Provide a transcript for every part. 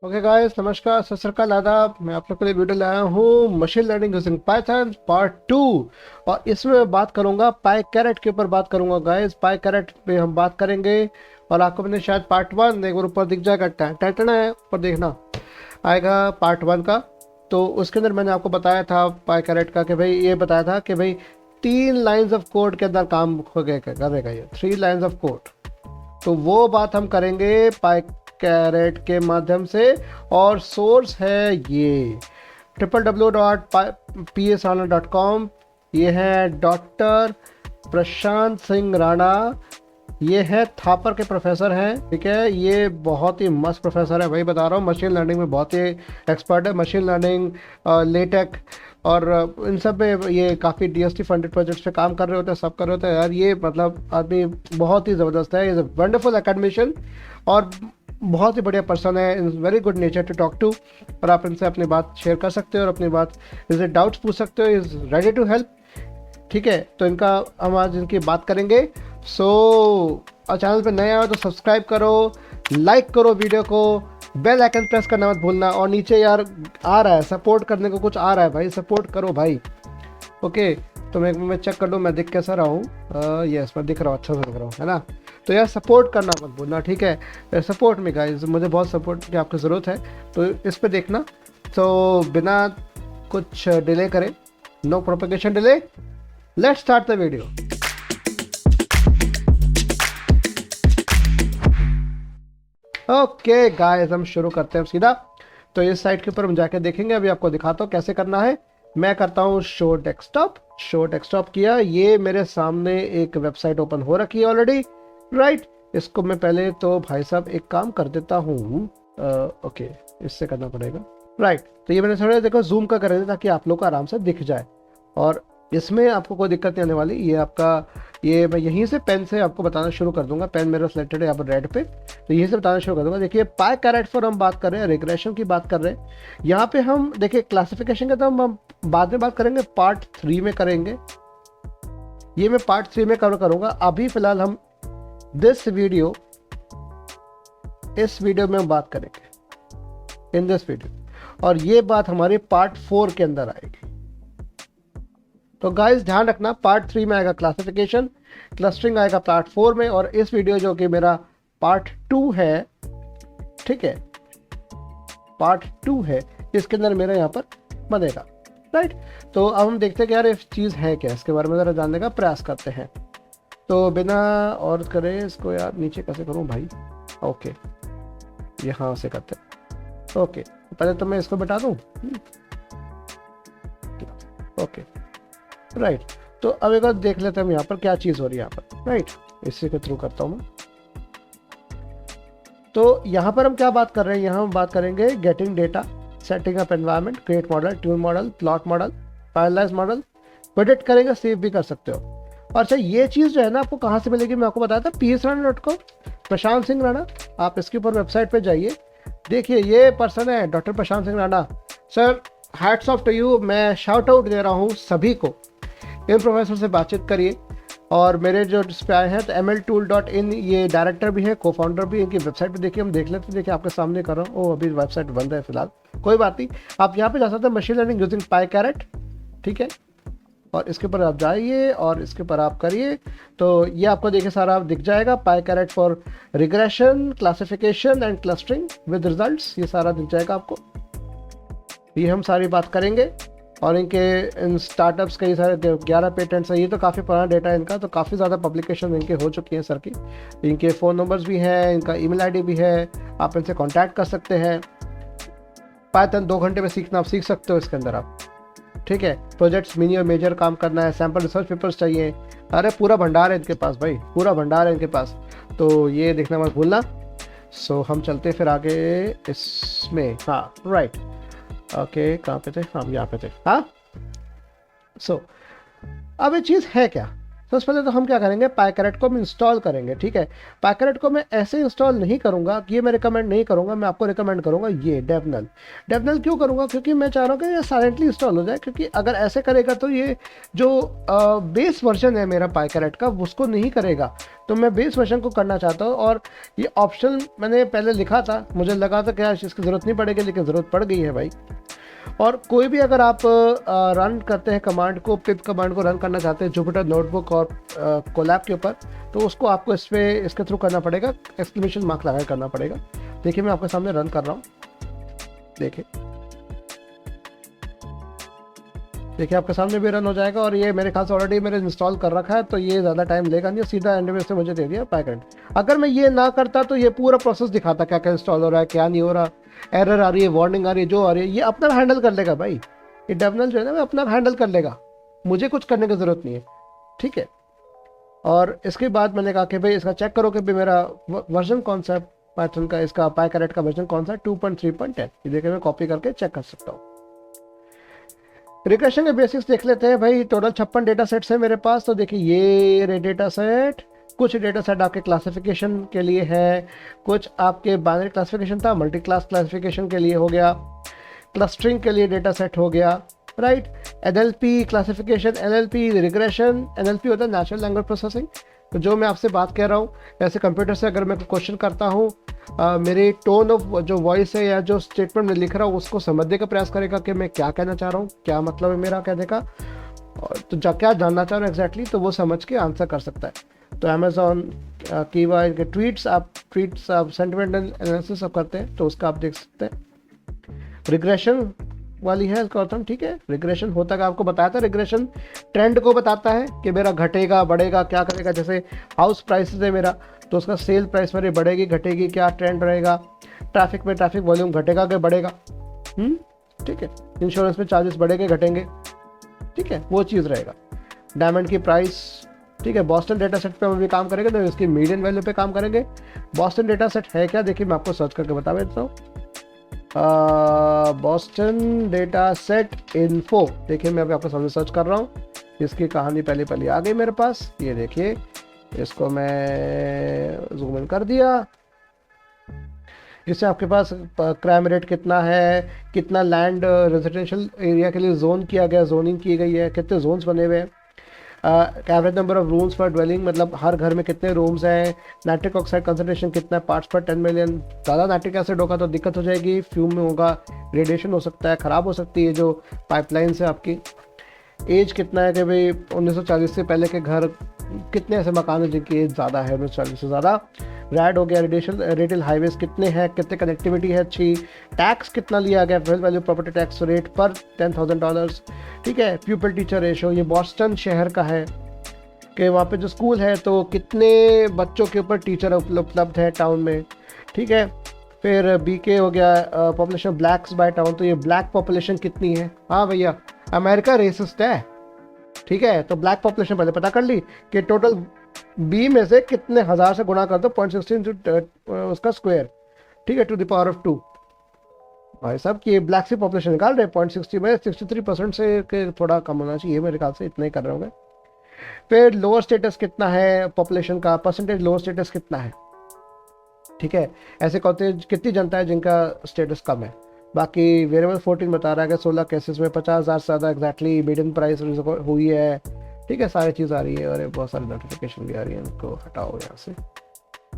Okay guys, नमस्कार, सत श्री अकाल, आदाब। मैं आप लोग के लिए वीडियो लाया हूँ machine learning using Python part 2। और इसमें मैं बात करूँगा पाईकैरेट के ऊपर बात करूँगा गाइस। पाईकैरेट पे हम बात करेंगे। और आपको मैंने शायद पार्ट 1 एक बार ऊपर दिख जाएगा, टाइटन है ऊपर, देखना आएगा पार्ट 1 का। तो उसके अंदर मैंने आपको बताया था पाईकैरेट का कि भाई, ये बताया था कि भाई 3 लाइन्स ऑफ कोड के अंदर काम करेगा ये 3 लाइन्स ऑफ कोड। तो वो बात हम करेंगे पाईकैरेट के माध्यम से। और सोर्स है ये www.psrana.com। ये है डॉक्टर प्रशांत सिंह राणा। ये है थापर के प्रोफेसर हैं, ठीक है। ये बहुत ही मस्त प्रोफेसर है, वही बता रहा हूँ। मशीन लर्निंग में बहुत ही एक्सपर्ट है, मशीन लर्निंग, लेटेक और इन सब में ये काफ़ी डीएसटी फंडेड प्रोजेक्ट्स पे काम कर रहे होते हैं, सब कर रहे होते हैं यार। ये मतलब आदमी बहुत ही ज़बरदस्त है, इज़ अ वंडरफुल एकेडमिशियन और बहुत ही बढ़िया पर्सन है। Is very good nature to talk to. और आप इनसे अपनी बात शेयर कर सकते हो और अपनी बात, इनसे डाउट्स पूछ सकते हो। इज़ रेडी टू हेल्प, ठीक है। तो इनका हम आज इनकी बात करेंगे। सो चैनल पे नए आओ तो सब्सक्राइब करो, लाइक करो वीडियो को, बेल आइकन प्रेस करना मत भूलना। और नीचे यार आ रहा है सपोर्ट करने को, कुछ आ रहा है भाई, सपोर्ट करो भाई। ओके, तो मैं चेक कर लूँ मैं दिख कैसा रहा हूँ। यस, मैं दिख रहा हूँ, अच्छा से दिख रहा हूँ, है ना। तो यार सपोर्ट करना मत भूलना, ठीक है। सपोर्ट में गाइस, मुझे बहुत सपोर्ट की आपकी ज़रूरत है, तो इस पर देखना। तो बिना कुछ डिले करे, no propagation delay, let's start the video. Okay guys, हम शुरू करते हैं सीधा। तो इस साइट के ऊपर हम जाके देखेंगे, अभी आपको दिखाता हूँ कैसे करना है। मैं करता हूँ शो डेस्कटॉप। शो डेस्कटॉप किया, ये मेरे सामने एक वेबसाइट ओपन हो रखी है ऑलरेडी, राइट। इसको मैं पहले तो भाई साहब एक काम कर देता हूँ। ओके, इससे करना पड़ेगा, राइट। तो ये मैंने थोड़ा देखो जूम का कर दिया ताकि आप लोग को आराम से दिख जाए और इसमें आपको कोई दिक्कत नहीं आने वाली। ये आपका, ये मैं यहीं से पेन से आपको बताना शुरू कर दूंगा। पेन मेरा सिलेक्टेड है यहाँ पर रेड पे, तो यहीं से बताना शुरू कर दूंगा। देखिए पाईकैरेट पर हम बात कर रहे हैं, रिग्रेशन की बात कर रहे हैं। यहाँ पे हम देखिए क्लासिफिकेशन का तो हम बाद में बात करेंगे, पार्ट 3 में करेंगे। ये मैं पार्ट 3 में कवर करूंगा। अभी फिलहाल हम इस वीडियो में हम बात करेंगे इन दिस वीडियो, और ये बात हमारी पार्ट 4 के अंदर आएगी। तो गाइस ध्यान रखना, पार्ट 3 में आएगा क्लासिफिकेशन, क्लस्टरिंग आएगा पार्ट 4 में, और इस वीडियो जो कि मेरा पार्ट 2 है, ठीक है, पार्ट 2 है, इसके अंदर मेरा यहाँ पर बनेगा, राइट। तो अब हम देखते हैं कि यार ये चीज़ है क्या, इसके बारे में ज़रा जानने का प्रयास करते हैं। तो बिना और करे इसको यार नीचे कैसे करूँ भाई। ओके, यहाँ से करते हैं। ओके, पहले तो मैं इसको बिठा दूँ। Okay, right. तो अब एक बार देख लेते हैं हम यहाँ पर क्या चीज़ हो रही है यहाँ पर, राइट। इसी के थ्रू करता हूँ मैं। तो यहाँ पर हम क्या बात कर रहे हैं, यहाँ हम बात करेंगे getting data, setting up environment, create model, tune model, plot model, parallelise model, predict करेंगे, सेव भी कर सकते हो। और अच्छा, ये चीज़ जो है ना आपको कहाँ से मिलेगी, मैं आपको बताया था psrana.com, प्रशांत सिंह राणा। आप इसके ऊपर वेबसाइट पर जाइए, देखिए ये पर्सन है doctor Prashant Singh Rana. Sir hats off to you, मैं शाउट आउट दे रहा हूँ सभी को। इन प्रोफेसर से बातचीत करिए। और मेरे जो इस पे आए हैं तो mltool.in, ये डायरेक्टर भी है, को फाउंडर भी। इनकी वेबसाइट पे देखिए, हम देख लेते हैं। देखिए आपके सामने कर रहा हूँ। ओ, अभी वेबसाइट बंद है फिलहाल, कोई बात नहीं। आप यहाँ पे जा सकते हैं, मशीन लर्निंग यूजिंग पाईकैरेट, ठीक है। और इसके ऊपर आप जाइए और इसके ऊपर आप करिए, तो ये आपको देखिए सारा दिख जाएगा। PyCaret for regression, classification and clustering with results, ये सारा दिख जाएगा आपको। ये हम सारी बात करेंगे। और इनके इन स्टार्टअप्स कई सारे 11 पेटेंट्स हैं। ये तो काफ़ी पुराना डेटा है इनका, तो काफ़ी ज़्यादा पब्लिकेशन इनके हो चुकी हैं सर की। इनके फ़ोन नंबर्स भी हैं, इनका ईमेल आईडी भी है, आप इनसे कांटेक्ट कर सकते हैं। पाइथन 2 घंटे में सीखना, आप सीख सकते हो इसके अंदर आप, ठीक है। प्रोजेक्ट्स मिनी और मेजर काम करना है, सैम्पल रिसर्च पेपर्स चाहिए, अरे पूरा भंडार है इनके पास भाई, पूरा भंडार है इनके पास। तो ये देखना मत भूलना। सो हम चलते फिर आगे इसमें, हाँ राइट। ओके, कहाँ पे थे हम, यहाँ पे थे, हाँ। सो अब ये चीज़ है क्या, सबसे पहले तो हम क्या करेंगे, PyCaret को हम इंस्टॉल करेंगे। ठीक है, PyCaret को मैं ऐसे इंस्टॉल नहीं करूँगा कि ये मैं रिकमेंड नहीं करूँगा, मैं आपको रिकमेंड करूँगा ये डेवनल क्यों करूँगा, क्योंकि मैं चाह रहा हूँ कि ये साइलेंटली इंस्टॉल हो जाए, क्योंकि अगर ऐसे करेगा तो ये जो बेस वर्जन है मेरा PyCaret का उसको नहीं करेगा, तो मैं बेस वर्जन को करना चाहता हूँ। और ये ऑप्शन मैंने पहले लिखा था, मुझे लगा था कि इसकी ज़रूरत नहीं पड़ेगी, लेकिन ज़रूरत पड़ गई है भाई। और कोई भी अगर आप रन करते हैं कमांड को, पिप कमांड को रन करना चाहते हैं जुपिटर नोटबुक और कोलैब के ऊपर, तो उसको आपको इसके थ्रू करना पड़ेगा, एक्सक्लेमेशन मार्क लगा करना पड़ेगा। देखिए मैं आपके सामने रन कर रहा हूँ, देखिए आपके सामने भी रन हो जाएगा। और ये मेरे ख्याल से ऑलरेडी मैंने इंस्टॉल कर रखा है, तो ये ज़्यादा टाइम लेगा नहीं, सीधा एंड से मुझे दे दिया PyCaret। अगर मैं ये ना करता तो ये पूरा प्रोसेस दिखाता क्या क्या इंस्टॉल हो रहा है, क्या नहीं हो रहा, एरर आ रही है, वार्निंग आ रही है, जो आ रही है ये अपना हैंडल कर लेगा भाई। ये डेवनल जो है ना वो अपना हैंडल कर लेगा, मुझे कुछ करने की ज़रूरत नहीं है। ठीक है, और इसके बाद मैंने कहा कि भाई इसका चेक करो कि भाई मेरा वर्जन कौन सा है पाइथन का, इसका PyCaret का वर्जन कौन सा है, 2.3.10। ये देखिए मैं कॉपी करके चेक कर सकता हूँ। रिग्रेशन के बेसिक्स देख लेते हैं भाई। टोटल 56 डेटा सेट्स है मेरे पास। तो देखिए ये रे डेटा सेट, कुछ डेटा सेट आपके क्लासिफिकेशन के लिए है, कुछ आपके बाइनरी क्लासिफिकेशन था, मल्टी क्लास क्लासिफिकेशन के लिए हो गया, क्लस्टरिंग के लिए डेटा सेट हो गया, right. NLP classification, NLP regression, NLP होता है नेचुरल लैंग्वेज प्रोसेसिंग। तो जो मैं आपसे बात कर रहा हूँ, ऐसे कंप्यूटर से अगर मैं क्वेश्चन करता हूँ, मेरे टोन ऑफ जो वॉइस है या जो स्टेटमेंट मैं लिख रहा हूँ उसको समझने का प्रयास करेगा कि मैं क्या कहना चाह रहा हूँ, क्या मतलब है मेरा कहने का, और तो क्या जानना चाह रहा हूँ एग्जैक्टली, तो वो समझ के आंसर कर सकता है। तो अमेजोन कीवर्ड के ट्वीट्स आप सेंटिमेंटल एनालिसिस आप करते हैं, तो उसका आप देख सकते हैं। रिग्रेशन वाली है इसका ऑथम। ठीक है, रिग्रेशन होता है, आपको बताया था, रिग्रेशन ट्रेंड को बताता है कि मेरा घटेगा बढ़ेगा क्या करेगा। जैसे हाउस प्राइसेस है मेरा, तो उसका सेल प्राइस मेरी बढ़ेगी घटेगी, क्या ट्रेंड रहेगा। ट्रैफिक में ट्रैफिक वॉल्यूम घटेगा कि बढ़ेगा, ठीक है। इंश्योरेंस में चार्जेस बढ़ेंगे घटेंगे, ठीक है, वो चीज़ रहेगा। डायमंड की प्राइस, ठीक है। बॉस्टन डेटा सेट पे हम भी काम करेंगे, तो इसकी मीडियन वैल्यू पे काम करेंगे। बॉस्टन डेटा सेट है क्या, देखिए मैं आपको सर्च करके बता देता हूँ। बॉस्टन डेटा सेट इन्फो, देखिए मैं अभी आपके सामने सर्च कर रहा हूँ, इसकी कहानी पहले आ गई मेरे पास। ये देखिए, इसको मैं जूम इन कर दिया। इससे आपके पास क्राइम रेट कितना है, कितना लैंड रेजिडेंशियल एरिया के लिए जोन किया गया, जोनिंग की गई है, कितने जोन्स बने हुए हैं, एवरेज नंबर ऑफ रूम्स पर ड्वेलिंग, मतलब हर घर में कितने रूम्स हैं, नाइट्रिक ऑक्साइड कंसंट्रेशन कितना है पार्ट्स पर 10 मिलियन। ज़्यादा नाइट्रिक एसिड होगा तो दिक्कत हो जाएगी, फ्यूम में होगा, रेडिएशन हो सकता है, ख़राब हो सकती है जो पाइपलाइन से आपकी। एज कितना है कि भाई 1940 से पहले के घर, कितने ऐसे मकान हैं जिनकी एज ज़्यादा है 1940 से ज़्यादा। रैड हो गया, रेडियल हाईवेज कितने हैं, कितने कनेक्टिविटी है अच्छी, टैक्स कितना लिया गया, well value property tax rate पर $10,000, ठीक है। प्यूपल टीचर रेशो, ये बॉस्टन शहर का है कि वहाँ पे जो स्कूल है तो कितने बच्चों के ऊपर टीचर उपलब्ध है टाउन में, ठीक है। फिर बीके हो गया, पॉपुलेशन ब्लैक्स बाय टाउन, तो ये ब्लैक पॉपुलेशन कितनी है। हाँ भैया, अमेरिका रेसिस्ट है, ठीक है। तो ब्लैक पॉपुलेशन पहले पता कर ली कि टोटल बी में से कितने हज़ार से गुणा कर दो 0.16 उसका स्क्वायर, ठीक है, टू द पावर ऑफ 2। भाई साहब की ब्लैक से पॉपुलेशन निकाल रहे 0.60 में 63% से के थोड़ा कम होना चाहिए मेरे ख्याल से, इतना ही कर रहे होंगे। फिर लोअर स्टेटस कितना है पॉपुलेशन का, परसेंटेज लोअर स्टेटस कितना है, ठीक है। ऐसे कितनी जनता है जिनका स्टेटस कम है। बाकी वेरिएबल 14 बता रहा है कि 16 केसेस में 50,000 से ज़्यादा एग्जैक्टली मीडियन प्राइस हुई है, ठीक है। सारी चीज़ आ रही है और बहुत सारी नोटिफिकेशन भी आ रही है, इनको हटाओ यहाँ से।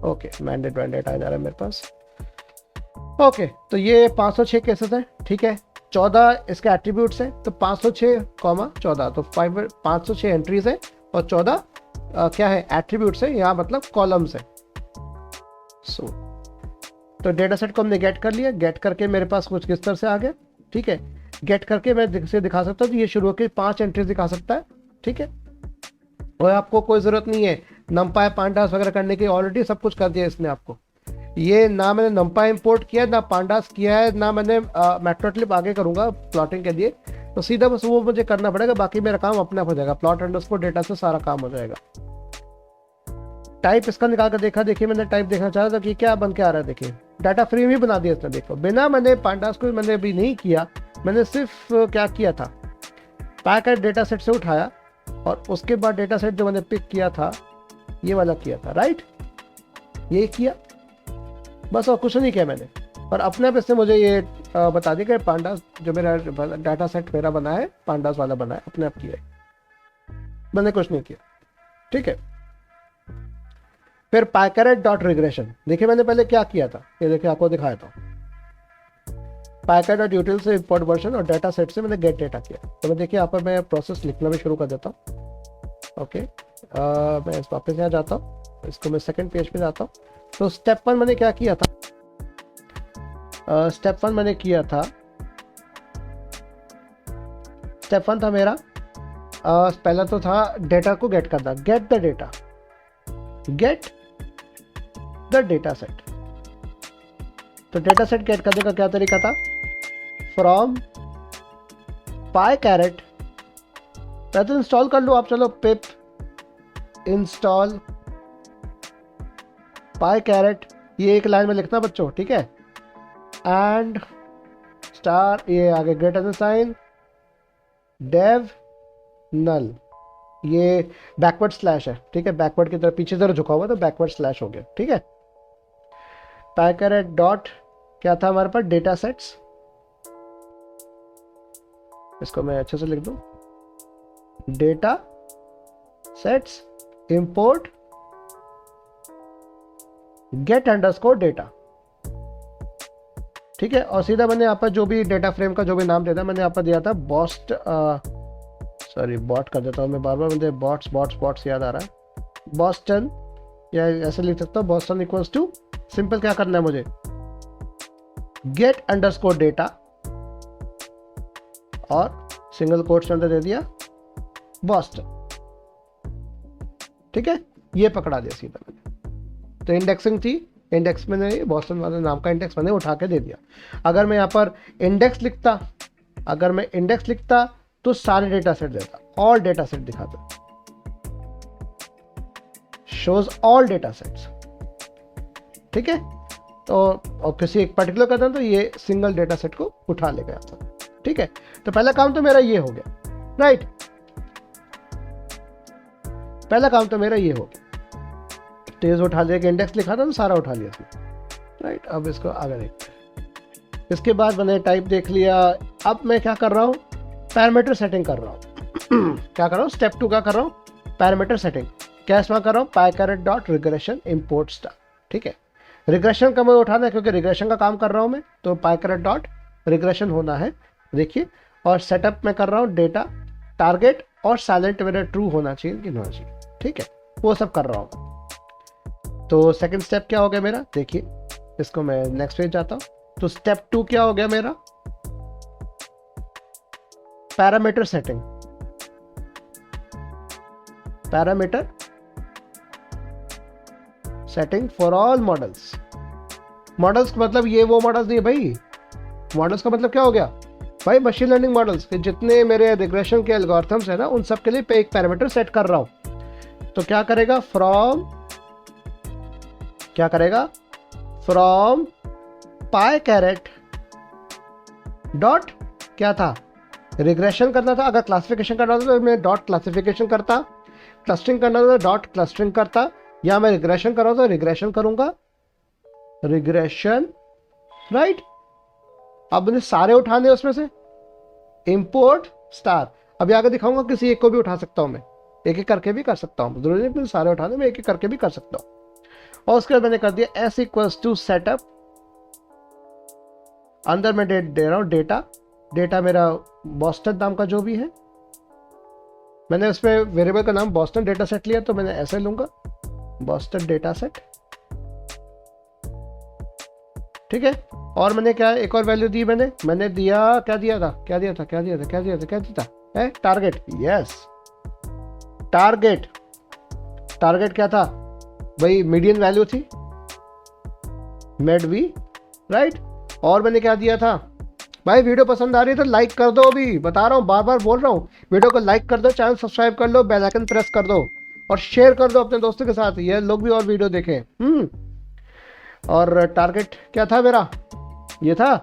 ओके, मैंडेट आ जा रहा है मेरे पास। ओके, तो ये 506 केसेस हैं, ठीक है। 14 इसके एट्रीब्यूट्स हैं, तो 506,14, तो 506 एंट्रीज है और 14 क्या है एट्रीब्यूट्स है, यहाँ मतलब कॉलम्स है। तो डेटा सेट को हमने गेट कर लिया, गेट करके मेरे पास कुछ किस तरह से आ गया, ठीक है। गेट करके मैं दिखा सकता हूँ, तो ये शुरू के 5 एंट्रीज दिखा सकता है, ठीक है। और आपको कोई ज़रूरत नहीं है नमपाई पांडास वगैरह करने की, ऑलरेडी सब कुछ कर दिया इसने आपको। ये ना मैंने नमपाई इंपोर्ट किया है, ना पांडास किया है, ना मैंने मैट्प्लोट्लिब आगे करूँगा प्लॉटिंग के लिए, तो सीधा बस वो मुझे करना पड़ेगा, बाकी मेरा काम अपने आप हो जाएगा। प्लॉट अंडरस्कोर डेटा से सारा काम हो जाएगा। टाइप इसका निकाल कर देखा, देखिए मैंने टाइप देखना चाह रहा था कि क्या बन के आ रहा है, देखिए डाटा फ्रेम ही बना दिया इसने, देखो बिना मैंने पांडास को मैंने अभी नहीं किया, मैंने सिर्फ क्या किया था, PyCaret डेटा सेट से उठाया और उसके बाद डेटा सेट जो मैंने पिक किया था ये वाला किया था, राइट, ये किया बस, और कुछ नहीं किया मैंने। और अपने आप इससे मुझे ये बता दिया कि पांडास जो मेरा डाटा सेट मेरा बना है पांडास वाला बना है, अपने आप किया है, मैंने कुछ नहीं किया, ठीक है। फिर PyCaret डॉट रिग्रेशन, देखिए मैंने पहले क्या किया था, ये देखिए आपको दिखाया था। PyCaret डॉट यूटिल से इंपोर्ट वर्जन और डाटा सेट से मैंने गेट डेटा किया। तो मैं देखिए यहाँ पर मैं प्रोसेस लिखना भी शुरू कर देता हूँ। ओके, मैं इस वापस यहाँ जाता हूँ, इसको मैं सेकंड पेज पे जाता हूँ। तो स्टेप 1 मैंने क्या किया था, स्टेप 1 मैंने किया था, स्टेप 1 था मेरा पहला तो था डेटा को गेट करना, get the data, get the data set. तो डेटा सेट गेट करने का क्या तरीका था, फ्रॉम PyCaret, मैं तो इंस्टॉल कर लो आप, चलो पिप इंस्टॉल PyCaret, ये एक लाइन में लिखना बच्चों, ठीक है, एंड स्टार, ये आगे ग्रेटर साइन डेव नल, ये बैकवर्ड स्लैश है, ठीक है, बैकवर्ड की तरफ पीछे तरफ झुका हुआ तो बैकवर्ड स्लैश हो गया, ठीक है। PyCaret डॉट क्या था हमारे पास, डेटा सेट्स, इसको मैं अच्छे से लिख दूं, data sets import get underscore data, ठीक है। और सीधा मैंने यहाँ पर जो भी डेटा फ्रेम का जो भी नाम देता मैंने यहाँ पर दिया था बॉस्ट, सॉरी बॉट कर देता हूँ मैं, बार बार मुझे बॉट्स याद आ रहा है, बॉस्टन, या ऐसे लिख सकता हूँ बॉस्टन इक्वल्स टू, सिंपल क्या करना है मुझे, गेट अंडरस्कोर डेटा और सिंगल कोट्स अंदर दे दिया बॉस्टन, ठीक है, ये पकड़ा दिया सीधा मैंने। तो इंडेक्सिंग थी, इंडेक्स मैंने बॉस्टन वाले नाम का इंडेक्स मैंने उठा के दे दिया। अगर मैं यहाँ पर इंडेक्स लिखता, अगर मैं इंडेक्स लिखता तो सारे डेटा सेट देता, ऑल डेटा सेट दिखाता, शोज ऑल डेटा सेट्स, ठीक है। तो और किसी एक पर्टिकुलर करता तो ये सिंगल डेटा सेट को उठा लेगा यहाँ पर, ठीक है। तो पहला काम तो मेरा ये हो गया, राइट, पहला काम तो मेरा ये हो गया, तेज उठा लिया, इंडेक्स लिखा था तो सारा उठा लिया इसमें, राइट। अब इसको आगे देखते हैं। इसके बाद मैंने टाइप देख लिया, अब मैं क्या कर रहा हूँ, पैरामीटर सेटिंग कर रहा हूँ क्या कर रहा हूँ, स्टेप 2 क्या कर रहा हूँ, पैरामीटर सेटिंग, क्या इसमें कर रहा हूँ, PyCaret dot regression import star, ठीक है। रिग्रेशन का मुझे उठाना है क्योंकि रिग्रेशन का काम कर रहा हूँ मैं, तो PyCaret डॉट रिग्रेशन होना है, देखिए। और सेटअप में कर रहा हूँ डेटा, टारगेट और साइलेंट मेरा ट्रू होना चाहिए कि नहीं होना चाहिए, ठीक है, वो सब कर रहा हूँ। तो सेकंड स्टेप क्या हो गया मेरा, देखिए इसको मैं नेक्स्ट पेज जाता हूँ। तो स्टेप 2 क्या हो गया मेरा, parameter setting, parameter setting for all models. Models का मतलब ये वो मॉडल्स नहीं भाई, मॉडल्स का मतलब क्या हो गया भाई, मशीन लर्निंग मॉडल्स के जितने मेरे रिग्रेशन के एल्गोरिथम्स है ना, उन सब के लिए एक पैरामीटर सेट कर रहा हूं। तो क्या करेगा, फ्रॉम, क्या करेगा, फ्रॉम PyCaret डॉट, क्या था, रिग्रेशन करना था, अगर क्लासिफिकेशन करना था तो मैं डॉट क्लासिफिकेशन करता, क्लस्टरिंग करना था डॉट क्लस्टरिंग करता, या मैं रिग्रेशन कर रहा हूं तो रिग्रेशन करूंगा, रिग्रेशन, राइट। अब मुझे सारे उठाने उसमें से, इंपोर्ट स्टार, अभी आगे दिखाऊंगा किसी एक को भी उठा सकता हूं मैं, एक एक करके भी कर सकता हूं, जरूरी नहीं मुझे सारे उठाने, मैं एक एक करके भी कर सकता हूं। और उसके बाद मैंने कर दिया s इक्वल्स टू सेटअप, अंदर मैं दे रहा हूं डेटा, डेटा मेरा बॉस्टन नाम का जो भी है, मैंने उसमें वेरिएबल का नाम बॉस्टन डेटा सेट लिया तो मैंने ऐसे लूंगा, बॉस्टन डेटा सेट, ठीक है। और मैंने क्या एक और वैल्यू दी, मैंने दिया, क्या दिया था, टारगेट, यस, टारगेट, टारगेट क्या था भाई, मीडियन वैल्यू थी, मेड वी, राइट। और मैंने क्या दिया था भाई, वीडियो पसंद आ रही है तो लाइक कर दो, अभी बता रहा हूँ, बार बार बोल रहा हूँ, वीडियो को लाइक कर दो, चैनल सब्सक्राइब कर लो, बेल आइकन प्रेस कर दो और शेयर कर दो अपने दोस्तों के साथ, ये लोग भी और वीडियो देखें। और टारगेट क्या था मेरा, ये था।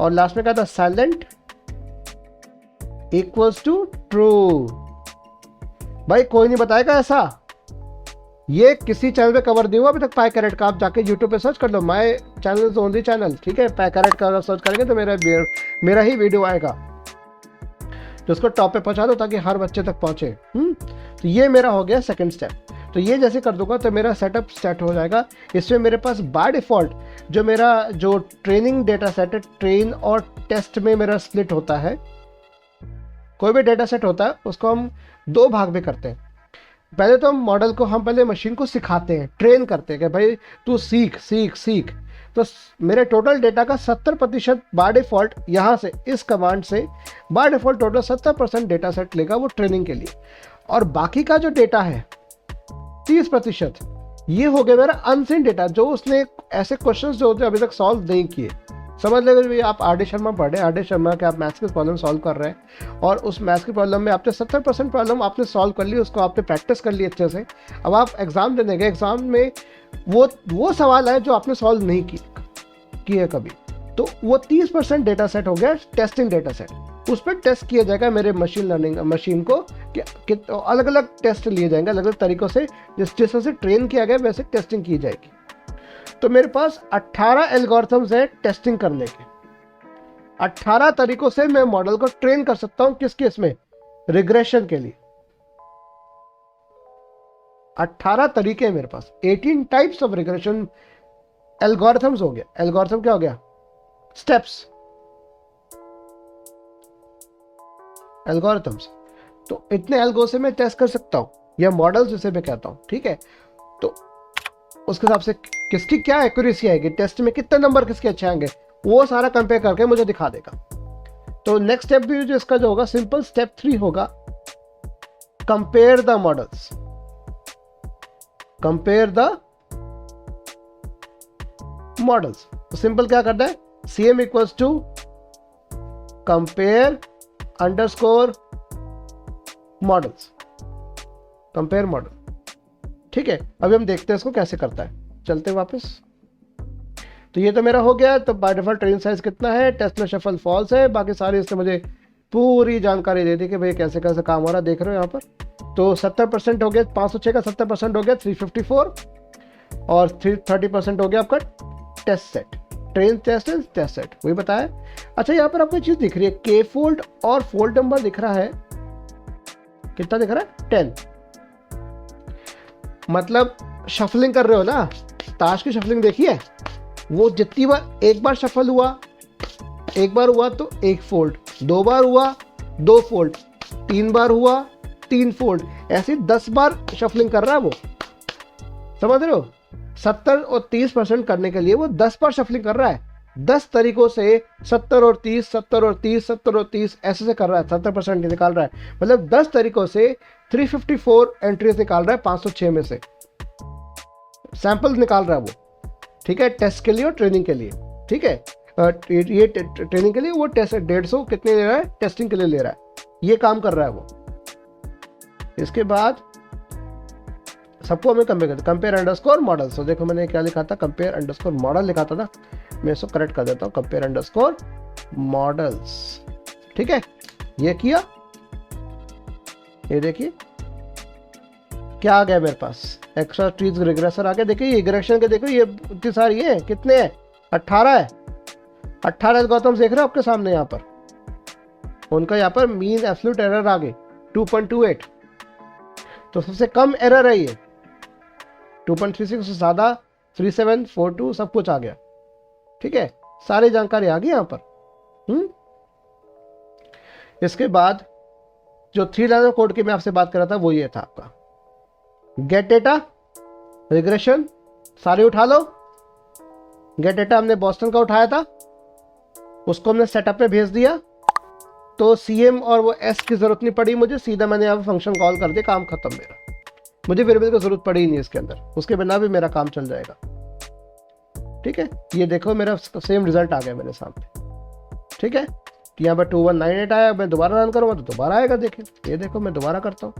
और लास्ट में क्या था, साइलेंट इक्वल्स टू ट्रू, भाई कोई नहीं बताएगा ऐसा, ये किसी चैनल पे कवर नहीं हुआ अभी तक PyCaret का। आप जाके यूट्यूब पे सर्च कर लो, my channel is only channel, ठीक है। PyCaret का अगर सर्च करेंगे तो मेरा ही वीडियो आएगा, तो उसको टॉप पे पहुंचा दो ताकि हर बच्चे तक पहुंचे। तो ये मेरा हो गया सेकंड स्टेप। तो ये जैसे कर दूंगा तो मेरा सेटअप सेट हो जाएगा। इसमें मेरे पास बाय डिफ़ॉल्ट जो मेरा जो ट्रेनिंग डेटा सेट है, ट्रेन और टेस्ट में मेरा स्प्लिट होता है। कोई भी डेटा सेट होता है उसको हम दो भाग में करते हैं। पहले तो हम मॉडल को, हम पहले मशीन को सिखाते हैं, ट्रेन करते हैं कि भाई तू सीख सीख सीख। तो मेरे टोटल डेटा का 70% बाय डिफ़ॉल्ट यहाँ से इस कमांड से by default total 70% data set लेगा वो ट्रेनिंग के लिए, और बाकी का जो डेटा है 30% ये हो गया मेरा अनसीन डेटा, जो उसने ऐसे क्वेश्चंस जो अभी तक सॉल्व नहीं किए। समझ लेंगे आप आर डी शर्मा पढ़ रहे हैं, आर डी शर्मा के आप मैथ्स की प्रॉब्लम सॉल्व कर रहे हैं, और उस मैथ्स की प्रॉब्लम में आपने 70% प्रॉब्लम आपने सॉल्व कर ली, उसको आपने प्रैक्टिस कर ली अच्छे से। अब आप एग्जाम देने गए, एग्जाम में वो सवाल है जो आपने सॉल्व नहीं किए कभी, तो वो 30% डेटा सेट हो गया टेस्टिंग डेटा सेट। उस पर टेस्ट किया जाएगा मेरे मशीन लर्निंग मशीन को कि अलग अलग टेस्ट लिए जाएंगे, अलग अलग तरीक़ों से, जिस तरह से ट्रेन किया गया वैसे टेस्टिंग की जाएगी। तो मेरे पास 18 एल्गोरिथम्स हैं टेस्टिंग करने के। 18 तरीकों से मैं मॉडल को ट्रेन कर सकता हूं, किस केस में? रिग्रेशन के लिए 18 तरीके हैं मेरे पास, 18 टाइप्स ऑफ रिग्रेशन एल्गोरिथम्स हो गया। एल्गोरिथम क्या हो गया? Steps, algorithms. तो इतने एल्गो से मैं टेस्ट कर सकता हूं, या मॉडल जिसे मैं कहता हूं, ठीक है। तो उसके हिसाब से किसकी क्या एक्यूरेसी आएगी, टेस्ट में कितने नंबर किसके अच्छे आएंगे, वो सारा कंपेयर करके मुझे दिखा देगा। तो नेक्स्ट स्टेप भी जो इसका जो होगा, सिंपल स्टेप 3 होगा, compare the models. Compare the models, तो सिंपल क्या करना है, CM equals to compare underscore models, compare model, ठीक है। अभी हम देखते हैं इसको कैसे करता है, चलते हैं वापस। तो ये तो मेरा हो गया। तो बाय डिफॉल्ट ट्रेन साइज कितना है, टेस्ट में शफल फॉल्स है, बाकी सारी इसने मुझे पूरी जानकारी दे दी कि भाई कैसे कैसे काम हो रहा है, देख रहे हो यहाँ पर। तो 70% हो गया, 506 का 70% हो गया 354, और 30% हो गया आपका test set, train test set, वही बताया। अच्छा, यहाँ पर आपको चीज दिख रही है, के फोल्ड और फोल्ड नंबर दिख रहा है, कितना दिख रहा है? 10। मतलब शफलिंग कर रहे हो ना, ताश की शफलिंग देखी है, वो जितनी बार, एक बार शफल हुआ, एक बार हुआ तो 1 फोल्ड, 2 बार हुआ 2 फोल्ड, 3 बार हुआ 3 फोल्ड, ऐसे 10 बार शफलिंग कर रहा है वो। समझ रहे हो? 70 और 30% करने के लिए वो 10 बार शफलिंग कर रहा है, 10 तरीकों से 70 और 30, 70 और 30, 70 और 30 ऐसे से कर रहा है, 70% निकाल रहा है। मतलब 10 तरीकों से 354 एंट्रीज निकाल रहा है 506 में से, सैंपल निकाल रहा है वो, ठीक है, टेस्ट के लिए और ट्रेनिंग के लिए, ठीक है। ये ट्रेनिंग के लिए वो टेस्ट 150 कितने ले रहा है, टेस्टिंग के लिए ले रहा है, ये काम कर रहा है वो। इसके बाद सबको हमें कंपेयर करते, कंपेयर अंडरस्कोर मॉडल। तो देखो मैंने क्या लिखा था, कंपेयर अंडरस्कोर मॉडल लिखा था ना, मैं इसको करेक्ट कर देता हूँ, कंपेयर अंडरस्कोर मॉडल्स, ठीक है। ये किया, ये देखिए क्या आ गया मेरे पास, एक्स्ट्रा ट्रीज रिग्रेसर आ गया। देखिए ये रिग्रेशन के, देखो ये इतनी सारी है, कितने हैं? 18 है, 18 एल्गोरिथम्स देख रहे हो आपके सामने यहाँ पर, उनका यहाँ पर मीन एब्सोल्यूट एरर आ गई 2.28, तो सबसे कम एरर है ये 2.36, से ज़्यादा 3742 सब कुछ आ गया, ठीक है, सारी जानकारी आ गई यहाँ पर। इसके बाद जो 3 लाइन कोड की मैं आपसे बात कर रहा था वो ये था आपका, गेट डेटा, रिग्रेशन, सारे उठा लो। गेट डेटा हमने बॉस्टन का उठाया था, उसको हमने सेटअप में भेज दिया, तो CM और वो S की जरूरत नहीं पड़ी मुझे, सीधा मैंने यहाँ फंक्शन कॉल कर दिया, काम खत्म मेरा, मुझे वेरिएबल की जरूरत पड़ी ही नहीं इसके अंदर, उसके बिना भी मेरा काम चल जाएगा, ठीक है। ये देखो मेरा सेम रिजल्ट आ गया मेरे सामने, ठीक है। यहाँ पर 2198 आया, मैं दोबारा रन करूँगा तो दोबारा आएगा, देखिए ये देखो मैं दोबारा करता हूँ,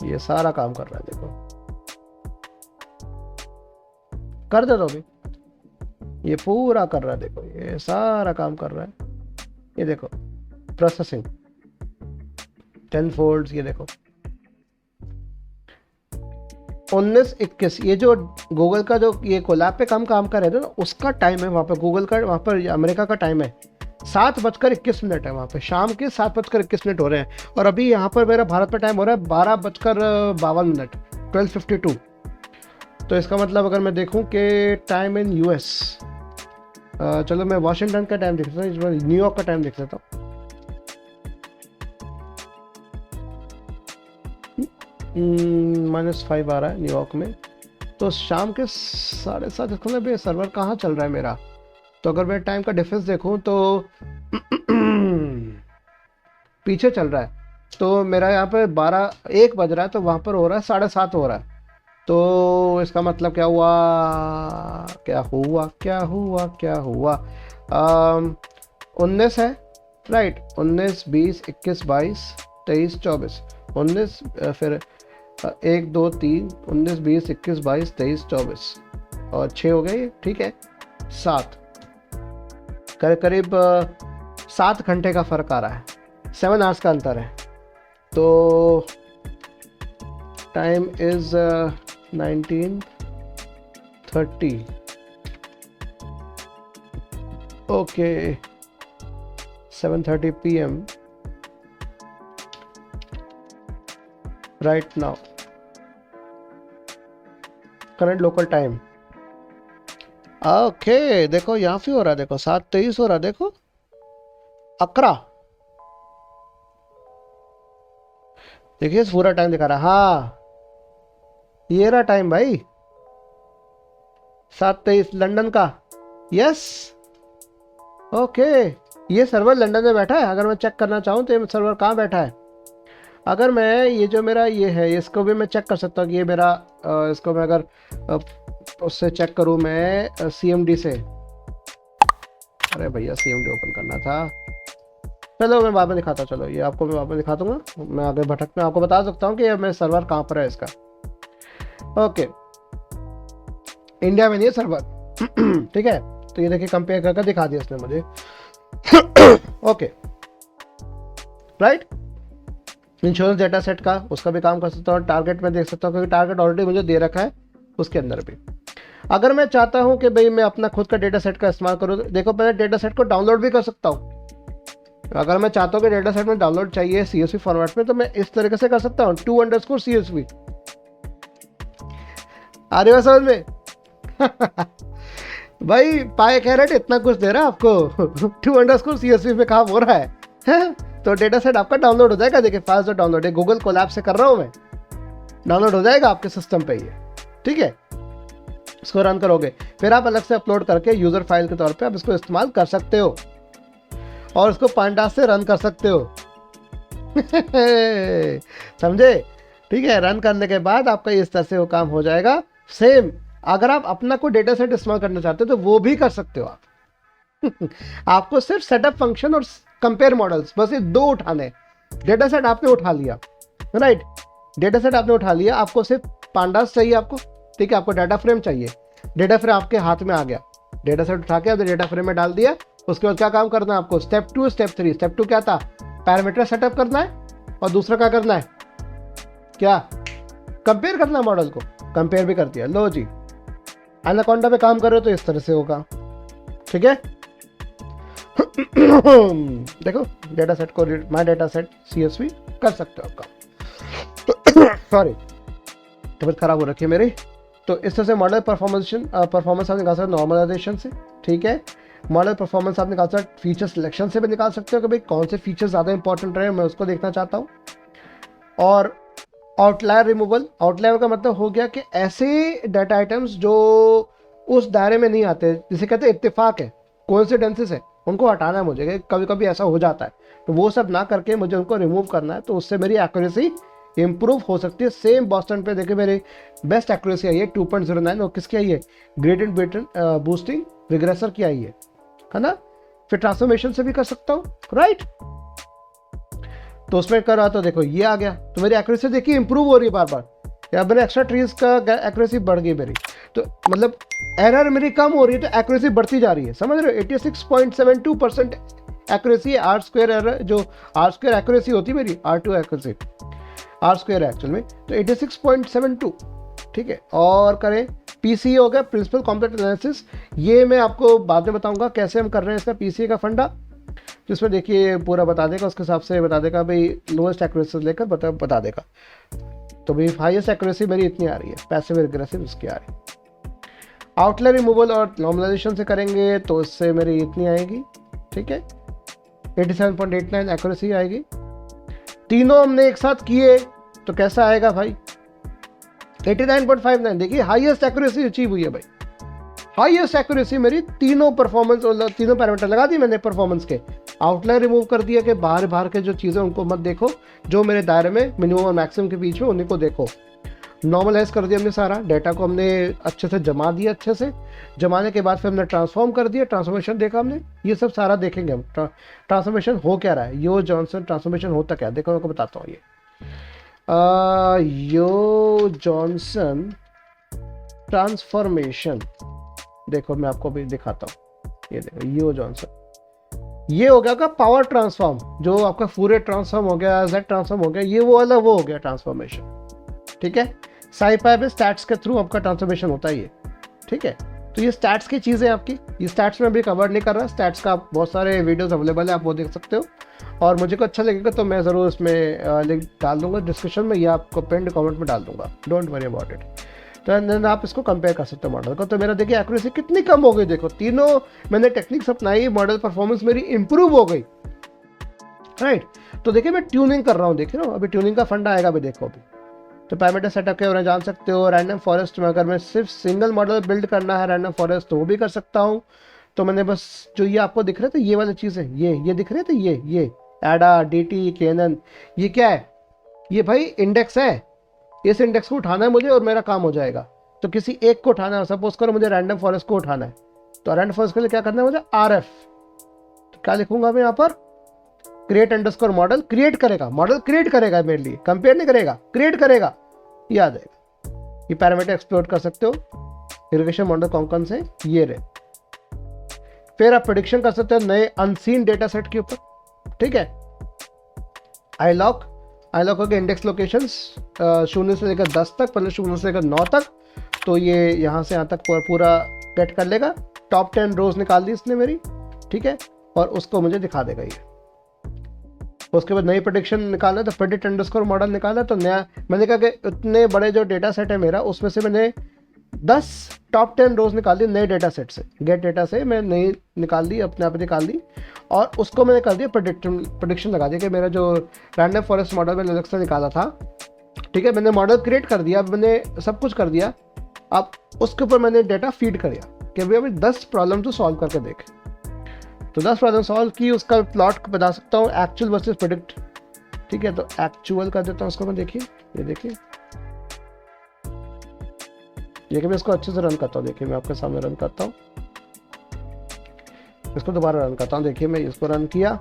ये सारा काम कर रहा है, देखो कर दे, तो अभी ये पूरा कर रहा है, देखो ये सारा काम कर रहा है, ये देखो प्रोसेसिंग 10 फोल्ड्स, ये देखो 19-21, ये जो गूगल का जो ये कोलैब पे काम कर रहे थे ना, उसका टाइम है वहाँ पे, गूगल का वहाँ पर अमेरिका का टाइम है 7:21 है वहाँ पे, शाम के 7:21 हो रहे हैं। और अभी यहाँ पर मेरा भारत में टाइम हो रहा है 12:52, 12:52। तो इसका मतलब अगर मैं देखूँ कि टाइम इन यूएस, चलो मैं वाशिंगटन का टाइम देख सकता हूँ, न्यूयॉर्क का टाइम देख सकता हूँ। -5 आ रहा है न्यूयॉर्क में, तो शाम के 7:30। इसका मतलब सर्वर कहाँ चल रहा है मेरा, तो अगर मैं टाइम का डिफरेंस देखूं तो पीछे चल रहा है। तो मेरा यहाँ पे 1 बज रहा है, तो वहाँ पर हो रहा है 7:30 हो रहा है। तो इसका मतलब क्या हुआ, क्या हुआ, क्या हुआ, क्या हुआ, 19 है, राइट, 19, 20, 21, 22, 23, 24, 19, फिर 1, 2, 3, 19, 20, 21, 22, 23, 24 और 6 हो गए, ठीक है, 7, करीब 7 घंटे का फ़र्क आ रहा है, 7 आवर्स का अंतर है। तो time is 19:30, okay, 7:30 PM right now, current local time. Okay, देखो यहाँ पे हो रहा है, देखो 7:23 हो रहा है, देखो 11, देखिए पूरा टाइम दिखा रहा है, हाँ ये रहा टाइम भाई, 7:23 लंदन का, यस, ओके। ये सर्वर लंदन में बैठा है, अगर मैं चेक करना चाहूँ तो ये सर्वर कहाँ बैठा है, अगर मैं ये जो मेरा ये है इसको भी मैं चेक कर सकता हूँ कि ये मेरा इसको मैं अगर उससे चेक करूँ मैं CMD से, अरे भैया CMD ओपन करना था, चलो मैं बाद में दिखाता हूँ, चलो ये आपको मैं बाद में दिखा दूंगा, मैं आगे भटक में आपको बता सकता हूँ कि ये मेरा सर्वर कहाँ पर है इसका। ओके, इंडिया में नहीं है सर्वर, ठीक है, तो ये देखिए कंपेयर करके दिखा दिया इसने मुझे। Okay, right, insurance data set का उसका भी काम कर सकता हूँ, टारगेट में देख सकता हूँ क्योंकि टारगेट ऑलरेडी मुझे दे रखा है उसके अंदर भी। अगर मैं चाहता हूँ कि भाई मैं अपना खुद का डेटा सेट का इस्तेमाल करूँ, देखो मैं डेटा सेट को डाउनलोड भी कर सकता हूँ। अगर मैं चाहता हूँ कि डेटा सेट में डाउनलोड चाहिए CSV फॉर्मेट में, तो मैं इस तरीके से कर सकता हूँ, to_CSV, आ रही है समझ में? भाई PyCaret इतना कुछ दे रहा है आपको, to_CSV में काम हो रहा है? तो डेटा सेट आपका डाउनलोड हो जाएगा, देखिए फाइल्स डाउनलोड है, गूगल कोलैब से कर रहा हूँ मैं, डाउनलोड हो जाएगा आपके सिस्टम पे ये, ठीक है। इसको रन करोगे, फिर आप अलग से अपलोड करके यूजर फाइल के तौर पे आप इसको इस्तेमाल कर सकते हो और इसको पांडास से रन कर सकते हो। समझे? ठीक है, रन करने के बाद आपका इस तरह से वो काम हो जाएगा। सेम अगर आप अपना कोई डेटा सेट इस्तेमाल करना चाहते हो तो वो भी कर सकते हो आप। आपको सिर्फ सेटअप फंक्शन और कंपेयर मॉडल्स, बस ये 2 उठाने। डेटा सेट आपने उठा लिया, राइट, डेटा सेट आपने उठा लिया, आपको सिर्फ पांडास चाहिए आपको, ठीक है, आपको डाटा फ्रेम चाहिए, डाटा फ्रेम आपके हाथ में आ गया, डेटा सेट उठा के आपने डेटा फ्रेम में डाल दिया। उसके बाद क्या काम करना है आपको, स्टेप 2 स्टेप 3। स्टेप 2 क्या था, पैरामीटर सेटअप करना है, और दूसरा क्या करना है, क्या कंपेयर करना है, मॉडल को कंपेयर भी कर दिया। लो जी, एनाकोंडा पे काम कर रहे हो तो इस तरह से होगा, ठीक है। देखो डेटा सेट को माय डेटा सेट CSV कर सकते हो आपका। सॉरी, तबीयत खराब हो रखी है मेरी। तो इस तरह से मॉडल परफॉर्मेंस आप निकाल सकते हो नॉर्मलाइजेशन से, ठीक है। मॉडल परफॉर्मेंस आप निकाल सकते, फीचर सिलेक्शन से भी निकाल सकते हो कि भाई कौन से फीचर ज़्यादा इंपॉर्टेंट रहे, मैं उसको देखना चाहता हूँ। और आउटलायर रिमूवल, आउटलायर का मतलब हो गया कि ऐसे डाटा आइटम्स जो उस दायरे में नहीं आते, जिसे कहते हैं इत्तेफाक है, कोइंसिडेंसेस है, उनको हटाना है मुझे, कभी कभी ऐसा हो जाता है, तो वो सब ना करके मुझे उनको रिमूव करना है। तो उससे मेरी एक्यूरेसी इंप्रूव हो सकती है। सेम बॉस्टन पे देखिए मेरी बेस्ट एक्यूरेसी आई है 2.09, और किसकी आई है, ग्रेडिएंट बूस्टिंग रिग्रेसर की आई है ना। फिर ट्रांसफॉर्मेशन से भी कर सकता हूँ, राइट। तो उसमें कर रहा तो देखो ये आ गया, तो मेरी एक्यूरेसी देखिए इंप्रूव हो रही है बार बार, या मेरे एक्स्ट्रा ट्रीज का एक्यूरेसी बढ़ गई मेरी, तो मतलब एरर मेरी कम हो रही है तो एक्यूरेसी बढ़ती जा रही है, समझ रहे हो। 86.72% एक्यूरेसी आर स्क्वायर एरर, जो आर स्क्वायर एक्यूरेसी होती है मेरी, R2 accuracy, are square actual में, तो 86.72, ठीक है। और करें पीसीए हो गया, प्रिंसिपल कॉम्प्लेक्स एनालिसिस, ये मैं आपको बाद में बताऊंगा कैसे हम कर रहे हैं इसका पीसीए का फंडा, जिसमें देखिए पूरा बता देगा, उसके हिसाब से बता देगा भाई लोएस्ट एक्यूरेसी लेकर बता देगा। तो भाई हाईएस्ट एक्यूरेसी मेरी इतनी आ रही है, पैसिव रिग्रेसिव इसकी आ रही है। आउटलायर रिमूवल और नॉर्मलाइजेशन से करेंगे तो इससे मेरी इतनी आएगी, ठीक है, 87.89 एक्यूरेसी आएगी। तीनों हमने एक साथ किए तो कैसा आएगा भाई, 89.59। देखिए हाईएस्ट एक्यूरेसी अचीव हुई है भाई, हाईएस्ट एक्यूरेसी मेरी तीनों परफॉर्मेंस और तीनों पैरामीटर लगा दी मैंने परफॉर्मेंस के। आउटलायर रिमूव कर दिया कि बाहर के जो चीज़ें उनको मत देखो, जो मेरे दायरे में मिनिमम और मैक्सिमम के बीच में उन्हीं को देखो। नॉर्मलाइज कर दिया हमने, सारा डाटा को हमने अच्छे से जमा दिया, अच्छे से जमाने के बाद फिर हमने ट्रांसफॉर्म कर दिया, ट्रांसफॉर्मेशन देखा हमने, ये सब सारा देखेंगे हम। ट्रांसफॉर्मेशन हो क्या रहा है, यो जॉनसन ट्रांसफॉर्मेशन होता क्या, देखो मैं आपको बताता हूँ। ये यो जॉनसन ट्रांसफॉर्मेशन, देखो मैं आपको भी दिखाता हूँ, ये देखो यो जॉनसन, ये हो गया का पावर ट्रांसफॉर्म, जो आपका फूरियर ट्रांसफॉर्म हो गया, जेड ट्रांसफॉर्म हो गया, ये वो वाला वो हो गया ट्रांसफॉर्मेशन, ठीक है। साइपाई में स्टैट्स के थ्रू आपका ट्रांसफॉर्मेशन होता है ये, ठीक है। तो ये स्टैट्स की चीज़ें आपकी, ये स्टैट्स में अभी कवर नहीं कर रहा, स्टैट्स का बहुत सारे वीडियोस अवेलेबल है, आप वो देख सकते हो। और मुझे को अच्छा लगेगा तो मैं ज़रूर इसमें लिंक डाल दूंगा डिस्क्रिप्शन में, या आपको पिन कमेंट में डाल दूंगा, डोंट वरी अबाउट इट। तो देन आप इसको कंपेयर कर सकते हो मॉडल को। तो मेरा देखिए एक्यूरेसी कितनी कम हो गई, देखो तीनों मैंने टेक्निक्स अपनाई, मॉडल परफॉर्मेंस मेरी इंप्रूव हो गई, राइट। तो देखिए मैं ट्यूनिंग कर रहा हूँ, देख रहे हो, अभी ट्यूनिंग का फंडा आएगा अभी, देखो अभी। तो पैरामीटर सेटअप के बारे में जान सकते हो। रैंडम फॉरेस्ट में अगर मैं सिर्फ सिंगल मॉडल बिल्ड करना है रैंडम फॉरेस्ट तो वो भी कर सकता हूँ। तो मैंने बस जो ये आपको दिख रहे थे ये वाली चीज़ें, ये दिख रहे थे, ये एडा, डीटी, केनन, ये क्या है, ये भाई इंडेक्स है, इस इंडेक्स को उठाना है मुझे और मेरा काम हो जाएगा। तो किसी एक को उठाना है, सपोज करो मुझे रैंडम फॉरेस्ट को उठाना है, तो रैंडम फॉरेस्ट के लिए क्या करना है मुझे, RF। तो क्या लिखूंगा मैं यहाँ पर, क्रिएट अंडरस्कोर मॉडल, क्रिएट करेगा, मॉडल क्रिएट करेगा मेरे लिए, कंपेयर नहीं करेगा, क्रिएट करेगा, याद आएगा। ये पैरामीटर एक्सप्लोर कर सकते हो, रिग्रेशन मॉडल कौन से, ये रहे। फिर आप प्रेडिक्शन कर सकते हो नए अनसीन डेटा सेट के ऊपर, ठीक है। आईलॉक हो गया इंडेक्स लोकेशंस 0 से लेकर 10 तक, पहले 0 से लेकर 9 तक, तो ये यहाँ से यहाँ तक पूरा गेट कर लेगा। टॉप 10 रोज निकाल दी इसने मेरी, ठीक है, और उसको मुझे दिखा देगा ये। उसके बाद नई प्रेडिक्शन निकालना, तो प्रेडिक्ट अंडरस्कोर मॉडल निकालना। तो नया मैंने कहा कि इतने बड़े जो डेटा सेट है मेरा, उसमें से मैंने 10 टॉप 10 रोज निकाल दी नए डेटा सेट से, गेट डेटा से मैं नई निकाल दी, अपने आप निकाल दी, और उसको मैंने कर दिया प्रेडिक्शन लगा दिया कि मेरा जो रैंडम फॉरेस्ट मॉडल मैंने अलग से निकाला था, ठीक है, मैंने मॉडल क्रिएट कर दिया, मैंने सब कुछ कर दिया। अब उसके ऊपर मैंने डेटा फीड कर दिया कि भाई अभी 10 प्रॉब्लम तो सॉल्व करके देख। तो 10 प्रॉब्लम सॉल्व की, उसका प्लॉट बता सकता हूँ, एक्चुअल वर्सेस प्रेडिक्ट, ठीक है। तो एक्चुअल कर देता हूँ उसको मैं, देखिए ये देखिए मैं इसको अच्छे से रन करता हूँ, देखिए मैं आपके सामने रन करता हूँ, इसको दोबारा रन करता हूँ। देखिए मैं इसको रन किया,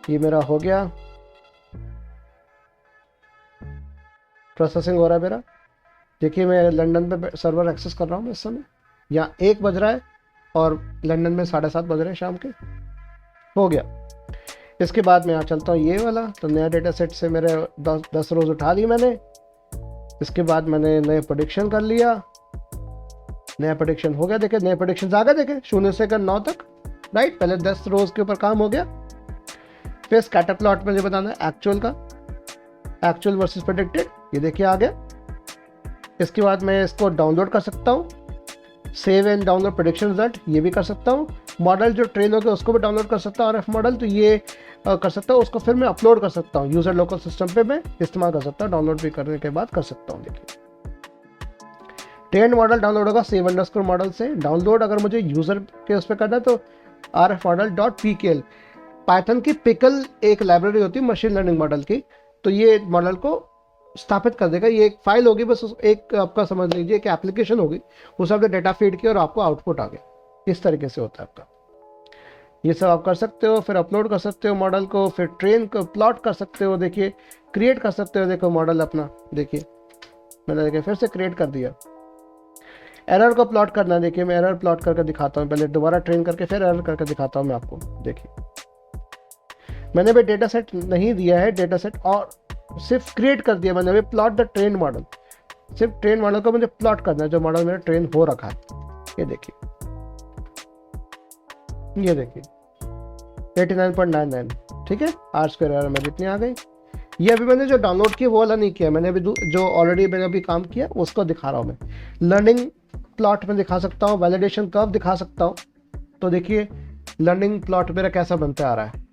ये मेरा हो गया, प्रोसेसिंग हो रहा है मेरा। देखिए मैं लंदन पे सर्वर एक्सेस कर रहा हूँ इस समय, यहाँ 1 बज रहा है और लंदन में 7:30 बज रहे हैं शाम के, हो गया। इसके बाद मैं यहाँ चलता हूँ ये वाला, तो नया डेटा सेट से मेरे 10 रोज उठा ली मैंने। इसके बाद मैंने नए प्रेडिक्शन कर लिया, नया प्रेडिक्शन हो गया, देखे नए प्रेडिक्शन आ गए, देखे 0 से 9 तक, राइट। पहले 10 रोज के ऊपर काम हो गया। फिर स्कैटर प्लॉट मुझे बताना है एक्चुअल का, एक्चुअल वर्सेस प्रेडिक्टेड, ये देखिए आ गया। इसके बाद मैं इसको डाउनलोड कर सकता हूँ, save and download prediction result, ये भी कर सकता हूँ। मॉडल जो ट्रेन हो गया उसको भी डाउनलोड कर सकता हूँ, RF मॉडल, तो ये कर सकता हूँ। उसको फिर मैं अपलोड कर सकता हूँ, यूज़र लोकल सिस्टम पे मैं इस्तेमाल कर सकता हूँ, डाउनलोड भी करने के बाद कर सकता हूँ। देखिए ट्रेन मॉडल डाउनलोड होगा सेव अंडरस्कोर मॉडल से, डाउनलोड अगर मुझे यूज़र के उस पर करना है तो RF model.pkl, पाइथन की पिकल एक लाइब्रेरी होती है मशीन लर्निंग मॉडल की, तो ये मॉडल को स्थापित कर देगा। ये एक फाइल होगी, बस एक आपका समझ लीजिए कि एप्लीकेशन होगी, उस आपने डेटा फीड किया और आपको आउटपुट आ गया। इस तरीके से होता है आपका, ये सब आप कर सकते हो। फिर अपलोड कर सकते हो मॉडल को, फिर ट्रेन को प्लॉट कर सकते हो, देखिए क्रिएट कर सकते हो। देखो मॉडल अपना, देखिए मैंने देखिए फिर से क्रिएट कर दिया। एरर को प्लॉट करना है, देखिए मैं एरर प्लॉट करके दिखाता हूँ, पहले दोबारा ट्रेन करके फिर एरर करके दिखाता हूँ मैं आपको। देखिए मैंने भी डेटा सेट नहीं दिया है, डेटा सेट और सिर्फ क्रिएट कर दिया मैंने, अभी प्लॉट द ट्रेन मॉडल, सिर्फ ट्रेन मॉडल को मुझे प्लॉट करना है जो मॉडल मेरा ट्रेन हो रखा है। ये देखिए, ये देखिए 89.99, ठीक है, आर स्क्वायर एरर में जितनी आ गई। ये अभी मैंने जो डाउनलोड किया वो वाला नहीं किया मैंने, अभी जो ऑलरेडी मैंने अभी काम किया उसको दिखा रहा हूँ मैं। लर्निंग प्लॉट में दिखा सकता हूँ, वैलिडेशन कर्व दिखा सकता हूँ। तो देखिए लर्निंग प्लॉट मेरा कैसा बनता आ रहा है,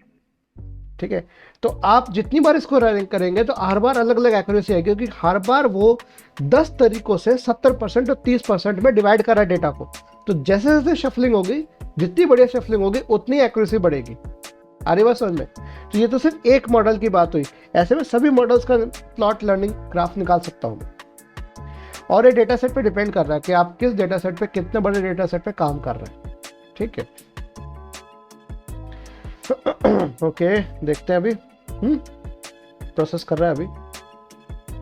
ठीक है। तो आप जितनी बार इसको रनिंग करेंगे तो हर बार अलग अलग एक्यूरेसी आएगी, क्योंकि हर बार वो 10 तरीकों से 70% और 30% में डिवाइड कर रहा है डेटा को। तो जैसे जैसे शफलिंग होगी, जितनी बढ़िया शफलिंग होगी उतनी एक्यूरेसी बढ़ेगी। आ रही बात समझ में? तो ये तो सिर्फ एक मॉडल की बात हुई, ऐसे में सभी मॉडल्स का प्लॉट लर्निंग ग्राफ निकाल सकता हूँ। और ये डेटा सेट पे डिपेंड कर रहा है कि आप किस डेटा सेट पे, कितने बड़े डेटा सेट पे काम कर रहे हैं, ठीक है। ओके देखते हैं अभी, प्रोसेस कर रहा है अभी,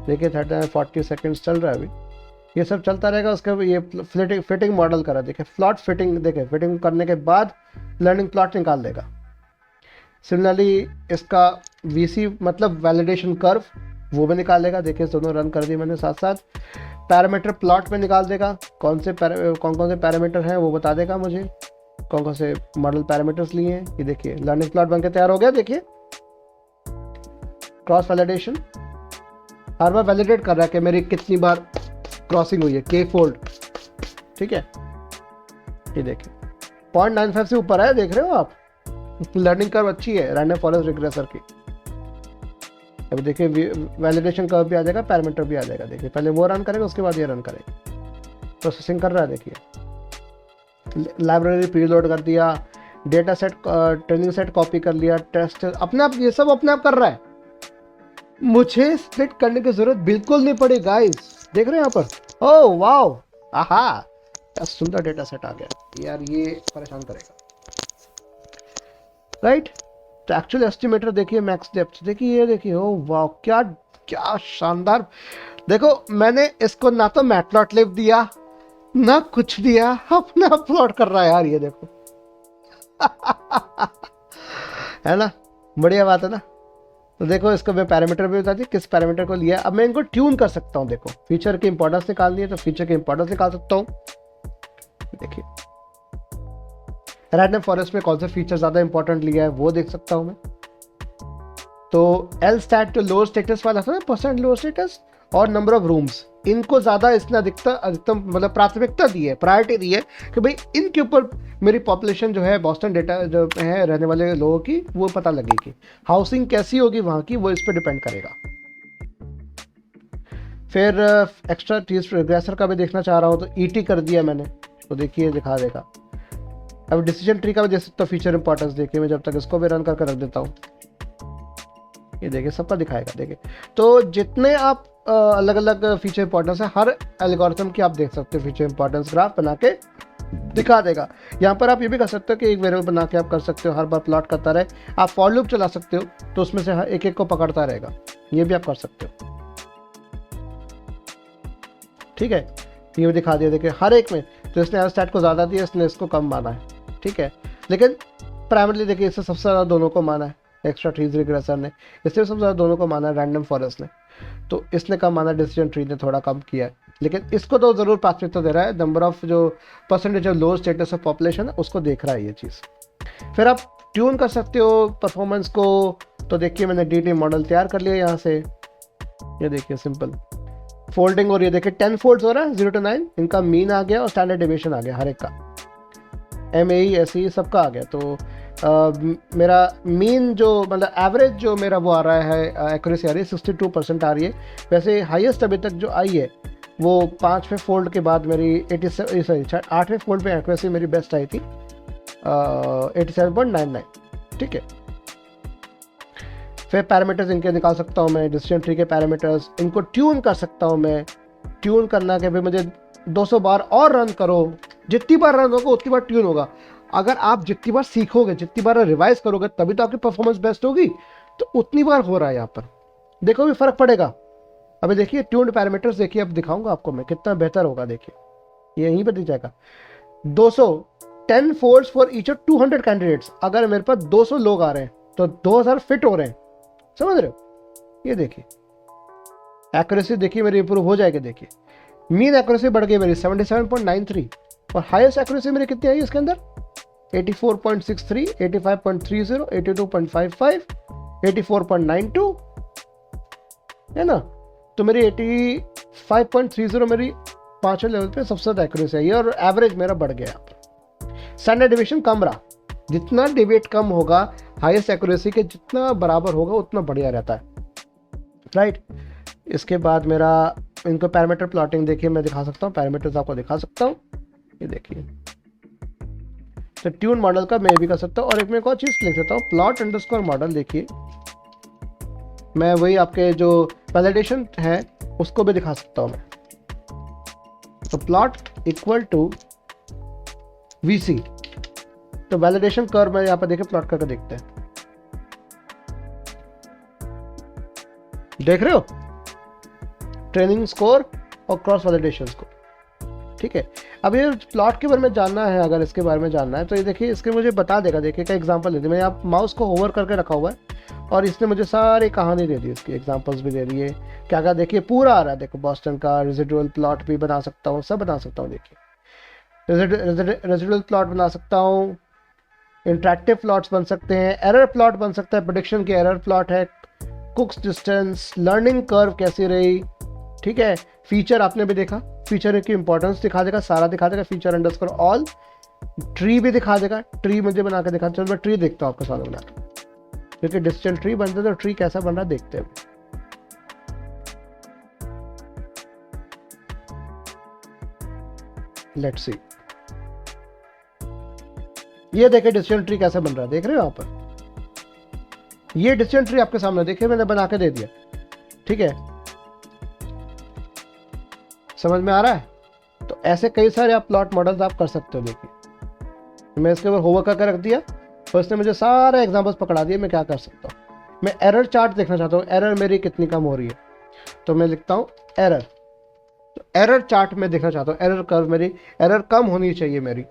देखिए 40 सेकेंड्स चल रहा है अभी, ये सब चलता रहेगा। उसके बाद ये फिटिंग मॉडल करा, देखिए प्लॉट फिटिंग, देखिए फिटिंग करने के बाद लर्निंग प्लॉट निकाल देगा। सिमिलरली इसका वीसी मतलब वैलिडेशन कर्व वो भी निकालेगा, देखिए दोनों रन कर दिए मैंने साथ साथ। पैरामीटर प्लॉट में निकाल देगा, कौन से पैरामीटर हैं वो बता देगा मुझे, कौन कौन से मॉडल पैरामीटर्स लिए हैं। ये देखिए लर्निंग प्लॉट बनके तैयार हो गया, देखिए क्रॉस वैलिडेशन हर बार वैलिडेट कर रहा है कि मेरी कितनी बार क्रॉसिंग हुई है, के फोल्ड, ठीक है। ये देखिए 0.95 से ऊपर है, देख रहे हो आप, लर्निंग कर्व अच्छी है रैंडम फॉरेस्ट रिग्रेसर की। अब देखिए वैलिडेशन कर्व भी आ जाएगा, पैरामीटर भी आ जाएगा। देखिए पहले वो रन करेगा, उसके बाद ये रन करेगा, प्रोसेसिंग कर रहा है। देखिए लाइब्रेरी प्रीलोड कर दिया, data set training set copy कर लिया, टेस्ट अपने आप, ये सब अपने आप कर रहा है, मुझे स्प्लिट करने की जरूरत बिल्कुल नहीं पड़ी गाइस। देख रहे हैं यहाँ पर, ओह वाओ, आहा क्या सुंदर डेटा सेट आ गया यार, ये परेशान करेगा, राइट। तो एक्चुअल एस्टिमेटर देखिए, मैक्स डेप्थ देखिए, ये देखिए, ओ वाह क्या क्या शानदार। देखो मैंने इसको ना तो मैटप्लॉटलिब दिया ना कुछ दिया, अपना प्लॉट कर रहा है यार, ये देखो है ना, बढ़िया बात है ना। तो देखो इसको मैं पैरामीटर भी बता दी, किस पैरामीटर को लिया। अब मैं इनको ट्यून कर सकता हूँ, देखो फीचर की इंपॉर्टेंस निकालनी है तो फीचर की इंपॉर्टेंस निकाल सकता हूँ। देखिए रैंडम फॉरेस्ट में कौन सा फीचर ज़्यादा इंपॉर्टेंट लिया है वो देख सकता हूँ मैं। तो एल स्टैट तो लोअर स्टेटस वाला था ना, परसेंट लोअर स्टेटस और नंबर ऑफ रूम्स, इनको ज़्यादा इसने अधिकतम मतलब प्राथमिकता दी है, प्रायोरिटी दी है कि भाई इनके ऊपर मेरी पॉपुलेशन जो है, बॉस्टन डेटा जो है रहने वाले लोगों की, वो पता लगेगी। हाउसिंग कैसी होगी वहाँ की, वो इस पर डिपेंड करेगा। फिर एक्स्ट्रा चीज रिग्रेसर का भी देखना चाह रहा हूँ तो ईटी कर दिया मैंने, तो देखिए दिखा देगा। अब डिसीजन ट्री का भी देख सकता हूँ फीचर इंपॉर्टेंस, देखिए मैं जब तक इसको भी रन करके रख देता हूँ, ये देखिए सबका दिखाएगा। देखिए तो जितने आप अलग अलग फीचर इंपॉर्टेंस है, हर एल्गोरिथम की आप देख सकते हो फीचर इंपॉर्टेंस ग्राफ बना के दिखा देगा। यहाँ पर आप ये भी कर सकते हो कि एक वेरिएबल बना के आप कर सकते हो, हर बार प्लॉट करता रहे। आप फॉर लूप चला सकते हो तो उसमें से एक एक को पकड़ता रहेगा, ये भी आप कर सकते हो, ठीक है। ये भी दिखा दिया, देखिए हर एक में। तो इसने एल स्टैट को ज़्यादा दिया, इसने इसको कम माना है, ठीक है। लेकिन प्राइमरली देखिए इससे सबसे ज़्यादा दोनों को माना है, एक्स्ट्रा ट्रीज रिग्रेसर ने, इससे सबसे ज़्यादा दोनों को माना है रैंडम फॉरेस्ट ने, तो इसने कम माना, डिसीजन ट्री ने थोड़ा कम किया है। लेकिन इसको तो ज़रूर प्राथमिकता दे रहा है, नंबर ऑफ जो percentage of low status of population है उसको देख रहा है ये चीज़। फिर आप ट्यून कर सकते हो परफॉर्मेंस को। तो देखिए मैंने डी मॉडल तैयार कर लिया यहाँ से, ये देखिए सिंपल फोल्डिंग हो रही है, देखिए 10 फोल्ड्स हो रहा है 0 to 9, इनका मीन आ गया और स्टैंडर्ड डेविएशन आ गया हर एक का, MAE SE सबका आ गया। तो मेरा मीन जो मतलब एवरेज जो मेरा वो आ रहा है, एक्यूरेसी आ रही है 62% आ रही है। वैसे हाईएस्ट अभी तक जो आई है वो 5वें फोल्ड के बाद मेरी 8वें फोल्ड पे एक्यूरेसी मेरी बेस्ट आई थी 87.99, ठीक है। फिर पैरामीटर्स इनके निकाल सकता हूँ मैं, डिसीजन ट्री के पैरामीटर्स, इनको ट्यून कर सकता हूँ मैं। ट्यून करना कि भाई मुझे 200 बार और रन करो, जितनी बार रन होगा उतनी बार ट्यून होगा। अगर आप जितनी बार सीखोगे, जितनी बार रिवाइज करोगे, तभी तो आपकी परफॉर्मेंस बेस्ट होगी। तो उतनी बार हो रहा है यहाँ पर, देखो भी फर्क पड़ेगा। अभी देखिए ट्यून्ड पैरामीटर्स देखिए, अब दिखाऊंगा आपको मैं कितना बेहतर होगा। देखिए ये यहीं पर दिख जाएगा 200 10 force for each of 200 candidates. अगर मेरे पास 200 लोग आ रहे हैं तो 2000 फिट हो रहे हैं, समझ रहे हो। ये देखिए एक्यूरेसी देखिए मेरी इंप्रूव हो जाएगी। देखिए मीन एक्यूरेसी बढ़ गई मेरी 77.93 और हाईएस्ट एक्यूरेसी मेरी कितनी आई इसके अंदर 84.63, 85.30, 82.55, 84.92 है ना। तो मेरी 85.30 मेरी पांचवें लेवल पे सबसे ज़्यादा एक्यूरेसी आई है और एवरेज मेरा बढ़ गया। यहाँ पर स्टैंडर्ड डिविएशन कम रहा, जितना डिविएट कम होगा हाईएस्ट एक्यूरेसी के जितना बराबर होगा उतना बढ़िया रहता है, राइट। इसके बाद मेरा इनको पैरामीटर प्लॉटिंग देखिए मैं दिखा सकता हूँ, पैरामीटर्स आपको दिखा सकता हूँ। ये देखिए तो ट्यून मॉडल का मैं भी कर सकता हूँ। और एक मैं एक और चीज़ लिख देता हूँ प्लॉट अंडरस्कोर मॉडल। देखिए मैं वही आपके जो वैलिडेशन है उसको भी दिखा सकता हूँ मैं। तो प्लॉट इक्वल टू वीसी, तो वैलिडेशन कर्व में यहाँ पर देखिए प्लॉट करके देखते हैं, देख रहे हो ट्रेनिंग स्कोर और क्रॉस वैलिडेशन स्कोर, ठीक है। अब ये प्लॉट के बारे में जानना है, अगर इसके बारे में जानना है तो ये देखिए इसके मुझे बता देगा। देखिए क्या एग्जांपल दे दी मैंने, आप माउस को होवर करके रखा हुआ है और इसने मुझे सारी कहानी दे दी, इसकी एग्जांपल्स भी दे दी है। क्या क्या देखिए पूरा आ रहा है, देखो बॉस्टन का रेजिडुअल प्लॉट भी बना सकता हूँ, सब बना सकता हूँ। देखिए रेजिडुअल प्लॉट बना सकता हूँ, इंटरेक्टिव प्लॉट्स बन सकते हैं, एरर प्लॉट बन सकता है, प्रेडिक्शन की एरर प्लॉट है, कुक्स डिस्टेंस, लर्निंग कर्व कैसी रही, ठीक है। फीचर आपने भी देखा, फीचर की इंपॉर्टेंस दिखा देगा, सारा दिखा देगा, फीचर अंडरस्कोर ऑल, ट्री भी दिखा देगा, ट्री मुझे बना के दिखा। चलो मैं ट्री देखता हूँ आपके सामने बना के, क्योंकि डिजिटल ट्री बनते तो ट्री कैसा बन रहा देखते हैं। लेट्स सी, ये देखिए डिजिटल ट्री कैसा बन रहा है, देख रहे हो यहाँ पर। ये डिजिटल ट्री आपके सामने देखिए मैंने बना के दे दिया, ठीक है, समझ में आ रहा है। तो ऐसे कई सारे आप प्लॉट मॉडल्स आप कर सकते हो। देखिए मैं इसके ऊपर होवर करके रख दिया तो इसने मुझे सारे एग्जांपल्स पकड़ा दिए, मैं क्या कर सकता हूँ। मैं एरर चार्ट देखना चाहता हूँ, एरर मेरी कितनी कम हो रही है, तो मैं लिखता हूँ एरर। तो एरर चार्ट में देखना चाहता हूँ, एरर कर्व मेरी एरर कम होनी चाहिए मेरी,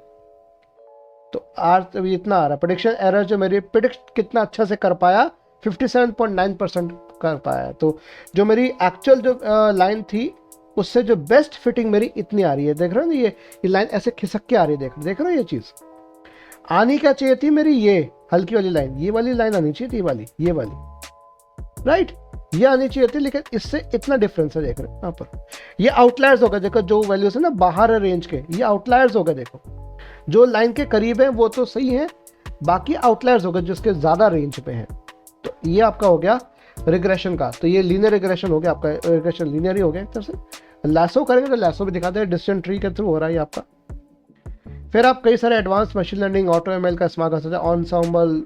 तो आज अभी इतना आ रहा है। प्रेडिक्शन एरर जो मेरी प्रिडिक्ट कितना अच्छा से कर पाया 57.9% कर पाया। तो जो मेरी एक्चुअल जो लाइन थी उससे जो बेस्ट फिटिंग मेरी इतनी आ रही है, देख रहे हो ना, ये लाइन ऐसे खिसक के आ रही है, देख रहे हो ये चीज़। आनी क्या चाहिए थी मेरी, ये हल्की वाली लाइन, ये वाली लाइन आनी चाहिए थी, वाली ये वाली, राइट, ये आनी चाहिए थी, लेकिन इससे इतना डिफरेंस है, देख रहे हो यहाँ पर। ये आउटलायर्स हो गए, देखो जो वैल्यूज है ना बाहर है रेंज के, ये आउटलायर्स हो गए। देखो जो लाइन के करीब है वो तो सही है, बाकी आउटलायर्स हो गए जिसके ज़्यादा रेंज पे हैं। तो ये आपका हो गया रिग्रेशन का। तो ये लीनियर रिग्रेशन हो गया आपका, रिग्रेशन लीनियर ही हो गया एक तरह से। लैसो करेंगे तो लैसो भी दिखाते हैं, डिस्टेंट ट्री के थ्रू हो रहा है आपका। फिर आप कई सारे advance machine learning, auto ML का इस्तेमाल कर सकते हैं, ऑनसाम्बल,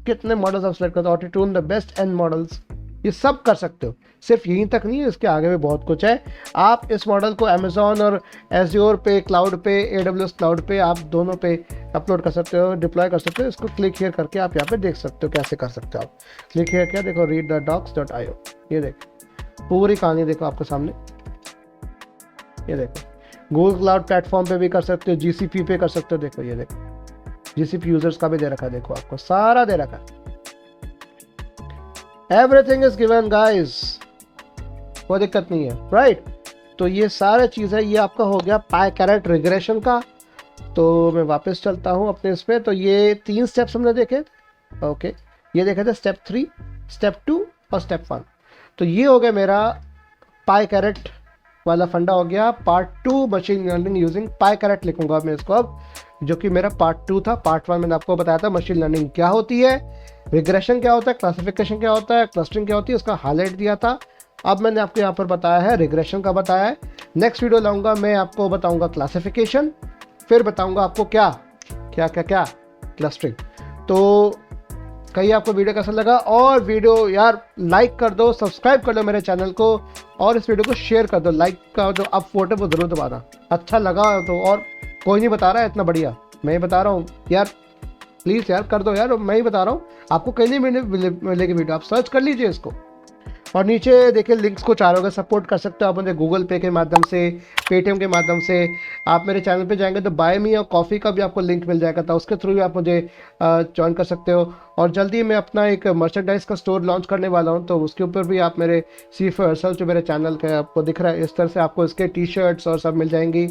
कितने मॉडल्स आप सेलेक्ट करते हो, autotune, the best and models, ये सब कर सकते हो। सिर्फ यहीं तक नहीं है, इसके आगे भी बहुत कुछ है। आप इस मॉडल को अमेजोन और एज्योर पे, क्लाउड पे, AWS क्लाउड पे, आप दोनों पे अपलोड कर सकते हो, डिप्लॉय कर सकते हो। इसको क्लिक हियर करके आप यहाँ पे देख सकते हो कैसे कर सकते हो आप। क्लिक हियर क्या, देखो read.docs.io, ये देखो पूरी कहानी देखो आपके सामने, ये देखो। गूगल क्लाउड प्लेटफॉर्म पे भी कर सकते हो, GCP पे कर सकते हो, देखो ये देखो GCP यूजर्स का भी दे रखा है, देखो आपको सारा दे रखा है, एवरीथिंग इज गिवन गाइस, कोई दिक्कत नहीं है, राइट। तो ये सारे चीज़ है, ये आपका हो गया PyCaret रिग्रेशन का। तो मैं वापस चलता हूँ अपने इस पे। तो ये 3 स्टेप्स हमने देखे, ओके, ये देखे थे स्टेप 3, स्टेप 2 और स्टेप 1। तो ये हो गया मेरा PyCaret वाला फंडा हो गया। Part 2 machine learning using PyCaret लिखूंगा मैं इसको अब, जो कि मेरा पार्ट 2 था। पार्ट 1 मैंने आपको बताया था मशीन लर्निंग क्या होती है, रिग्रेशन क्या होता है, क्लासिफिकेशन क्या होता है, क्लस्टरिंग क्या होती है, उसका हाईलाइट दिया था। अब मैंने आपको यहाँ पर बताया है रिग्रेशन का बताया है। नेक्स्ट वीडियो लाऊंगा मैं आपको बताऊंगा क्लासिफिकेशन, फिर बताऊंगा आपको क्या क्लस्टरिंग। तो कहीं आपको वीडियो कैसा लगा, और वीडियो यार लाइक कर दो, सब्सक्राइब कर लो मेरे चैनल को, और इस वीडियो को शेयर कर दो। लाइक का जो अब फोटो वो जरूर दबाना, अच्छा लगा तो। और कोई नहीं बता रहा है इतना बढ़िया, मैं ही बता रहा हूँ यार, प्लीज़ यार कर दो यार, मैं ही बता रहा हूँ आपको, कहीं नहीं मिलेगी वीडियो, आप सर्च कर लीजिए इसको। और नीचे देखिए लिंक्स को चारों का सपोर्ट कर सकते हो आप मुझे गूगल पे के माध्यम से, पेटीएम के माध्यम से। आप मेरे चैनल पे जाएंगे तो बाय मी और कॉफ़ी का भी आपको लिंक मिल जाएगा, तो उसके थ्रू भी आप मुझे ज्वाइन कर सकते हो। और जल्दी मैं अपना एक मर्चेंडाइज का स्टोर लॉन्च करने वाला हूँ, तो उसके ऊपर भी आप मेरे सी फॉर योरसेल्फ जो मेरे चैनल का आपको दिख रहा है इस तरह से आपको इसके टी शर्ट्स और सब मिल जाएंगी।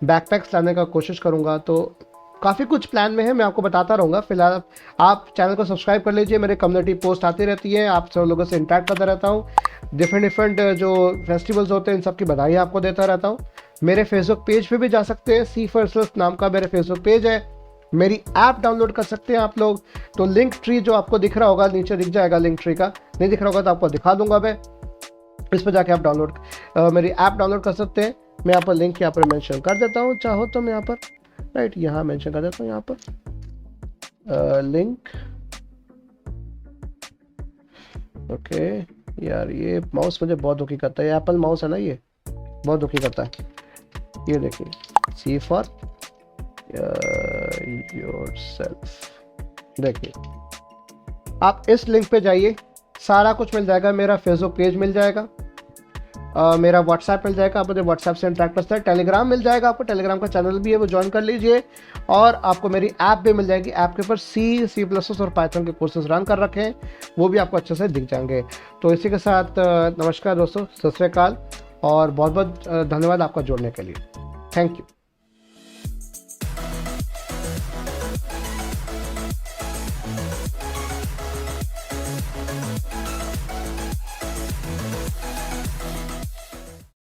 बैकपैक्स लाने का कोशिश करूँगा, तो काफ़ी कुछ प्लान में है, मैं आपको बताता रहूँगा। फिलहाल आप चैनल को सब्सक्राइब कर लीजिए, मेरे कम्युनिटी पोस्ट आती रहती है, आप सब लोगों से इंटरेक्ट करता रहता हूँ। डिफरेंट जो फेस्टिवल्स होते हैं इन सब की बधाई आपको देता रहता हूँ। मेरे फेसबुक पेज पे भी जा सकते हैं, सी फॉर योरसेल्फ नाम का मेरे फेसबुक पेज है। मेरी ऐप डाउनलोड कर सकते हैं आप लोग, तो लिंक ट्री जो आपको दिख रहा होगा नीचे दिख जाएगा, लिंक ट्री का नहीं दिख रहा होगा तो आपको दिखा दूंगा मैं, इस पर जाके आप डाउनलोड मेरी ऐप डाउनलोड कर सकते हैं। मैं यहाँ पर लिंक यहाँ पर मेंशन कर देता हूँ, चाहो तो मैं यहाँ पर राइट यहाँ मेंशन कर देता हूँ, यहाँ पर लिंक। ओके यार ये माउस मुझे बहुत दुखी करता है, एप्पल माउस है ना, ये बहुत दुखी करता है। ये देखिए सी फॉर योरसेल्फ, देखिए आप इस लिंक पे जाइए, सारा कुछ मिल जाएगा। मेरा फेसबुक पेज मिल जाएगा, मेरा व्हाट्सएप मिल जाएगा, आप मुझे व्हाट्सएप से इंटरेक्ट कर सकते हैं। टेलीग्राम मिल जाएगा आपको, टेलीग्राम का चैनल भी है वो ज्वाइन कर लीजिए। और आपको मेरी ऐप भी मिल जाएगी, ऐप के ऊपर C++ और पाइथन के कोर्सेज रन कर रखे हैं, वो भी आपको अच्छे से दिख जाएंगे। तो इसी के साथ नमस्कार दोस्तों, सत श्री अकाल, और बहुत बहुत धन्यवाद आपका जुड़ने के लिए। Thank you.